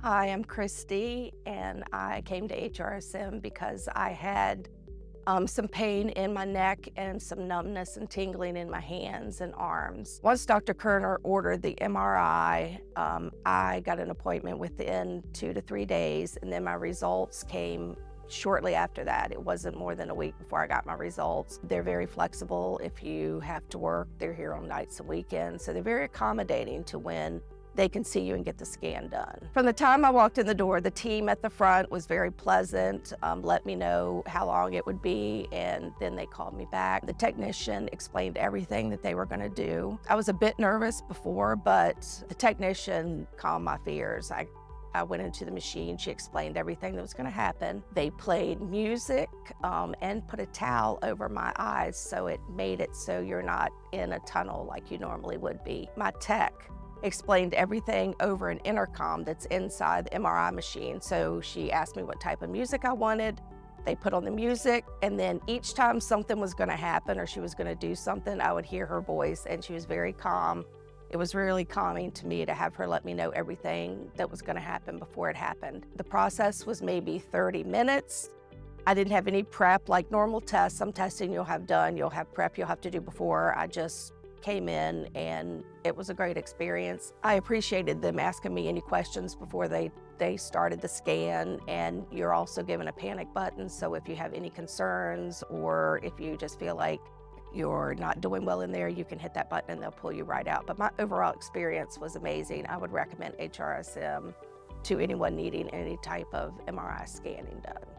Hi, I'm Christy, and I came to HROSM because I had some pain in my neck and some numbness and tingling in my hands and arms. Once Dr. Kerner ordered the MRI, I got an appointment within 2 to 3 days, and then my results came shortly after that. It wasn't more than a week before I got my results. They're very flexible. If you have to work, they're here on nights and weekends, so they're very accommodating to when they can see you and get the scan done. From the time I walked in the door, the team at the front was very pleasant, let me know how long it would be, and then they called me back. The technician explained everything that they were gonna do. I was a bit nervous before, but the technician calmed my fears. I went into the machine, she explained everything that was gonna happen. They played music and put a towel over my eyes, so it made it so you're not in a tunnel like you normally would be. My tech explained everything over an intercom that's inside the MRI machine. So she asked me what type of music I wanted. They put on the music, and then each time something was gonna happen or she was gonna do something, I would hear her voice, and she was very calm. It was really calming to me to have her let me know everything that was gonna happen before it happened. The process was maybe 30 minutes. I didn't have any prep like normal tests. Some testing you'll have done, you'll have prep you'll have to do before. I just came in and it was a great experience. I appreciated them asking me any questions before they started the scan, and you're also given a panic button, so if you have any concerns or if you just feel like you're not doing well in there, you can hit that button and they'll pull you right out. But my overall experience was amazing. I would recommend HRSM to anyone needing any type of MRI scanning done.